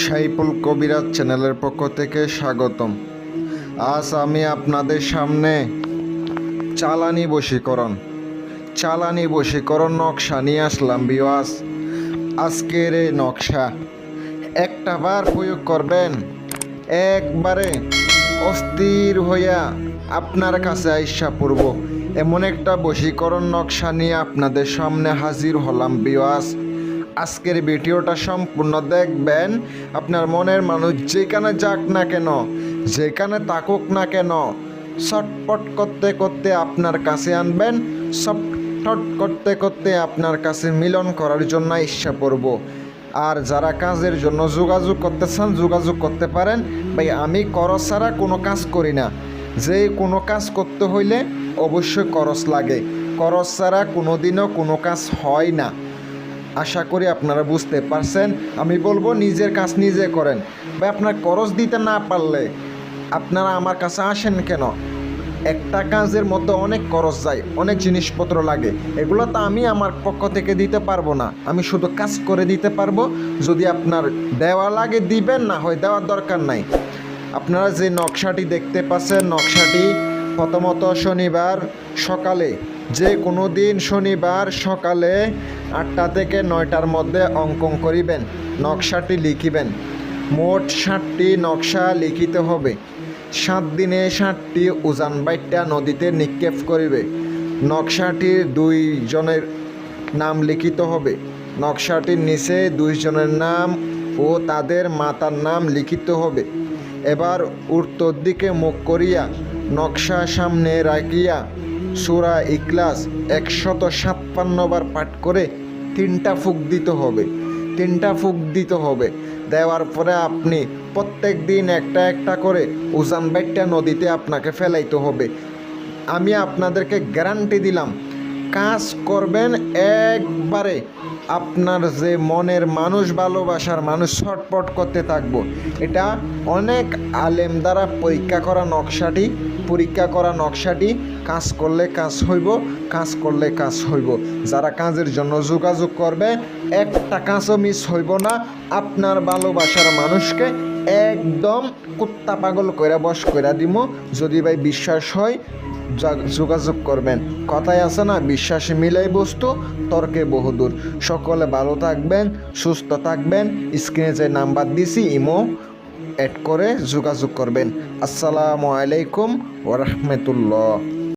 সাইফুল কবিরাজ চ্যানেলের পক্ষ থেকে স্বাগতম। আজ আমি আপনাদের সামনে চালানি বশীকরণ নকশা নিয়ে আসলাম ভিউয়ার্স। আজকের এই নকশা একটা বার প্রয়োগ করবেন, একবারে অস্থির হইয়া আপনার কাছে আইসা পড়ব। এমন একটা বশীকরণ নকশা নিয়ে আপনাদের সামনে হাজির হলাম ভিউয়ার্স। আজকের ভিডিওটা সম্পূর্ণ দেখবেন। আপনার মনের মানুষ যেখানে যাক না কেন, যেখানে থাকুক না কেন, ছটপট করতে করতে আপনার কাছে আনবেন, ছটফট করতে করতে আপনার কাছে মিলন করার জন্য ইচ্ছা করব। আর যারা কাজের জন্য যোগাযোগ করতে চান যোগাযোগ করতে পারেন। ভাই, আমি খরচ ছাড়া কোনো কাজ করি না। যে কোনো কাজ করতে হইলে অবশ্যই খরচ লাগে, খরচ ছাড়া কোনোদিনও কোনো কাজ হয় না। আশা করি আপনারা বুঝতে পারছেন। আমি বলবো নিজের কাজ নিজে করেন। ভাই, আপনার খরচ দিতে না পারলে আপনারা আমার কাছে আসেন কেন? একটা কাজের মধ্যে অনেক খরচ যায়, অনেক জিনিসপত্র লাগে, এগুলো তো আমি আমার পক্ষ থেকে দিতে পারবো না। আমি শুধু কাজ করে দিতে পারবো। যদি আপনার দেওয়া লাগে দিবেন, না হয় দেওয়ার দরকার নাই। আপনারা যে নকশাটি দেখতে পাচ্ছেন, নকশাটি প্রথমত শনিবার সকালে, যে কোনো দিন শনিবার সকালে 8টা থেকে 9টার মধ্যে অঙ্কন করিবেন, নকশাটি লিখিবেন। মোট 7টি নকশা লিখিতে হবে। 7 দিনে 7টি উজান বাইটটা নদীতে নিক্ষেপ করিবে। নকশাটির 2 জনের নাম লিখিত হবে। নকশাটির নিচে 2 জনের নাম ও তাদের মাতার নাম লিখিত হবে। এবার উত্তর দিকে মুখ করিয়া নকশা সামনে রাখিয়া সূরা ইখলাস 157 বার পাঠ করে 3টা ফুঁক দিতে হবে। 3টা ফুঁক দিতে হবে। দেওয়ার পরে আপনি প্রত্যেক দিন একটা একটা করে উজান বাইটটা নদীতে আপনাকে ফেলাইতে হবে। আমি আপনাদেরকে গ্যারান্টি দিলাম, কাজ করবেন একবারে আপনার যে মনের মানুষ, ভালোবাসার মানুষ ছটপট করতে থাকবো। এটা অনেক আলেম দ্বারা পরীক্ষা করা নকশাটি কাজ করলে কাজ হইব, কাজ করলে কাজ হইব। যারা কাজের জন্য যোগাযোগ করবে, একটা কাজও মিস হইব না। আপনার ভালোবাসার মানুষকে একদম কুত্তা পাগল কইরা বশ কইরা দিব। যদি ভাই বিশ্বাস হয় যোগাযোগ করবেন। কথায় আছে না, বিশ্বাসে মিলাই বস্তু, তর্কে বহুদূর। সকলে ভালো থাকবেন, সুস্থ থাকবেন। স্ক্রিনে যে নাম্বার দিছি ইমো অ্যাড করে যোগাযোগ করবেন। আসসালামু আলাইকুম ওয়া রাহমাতুল্লাহ।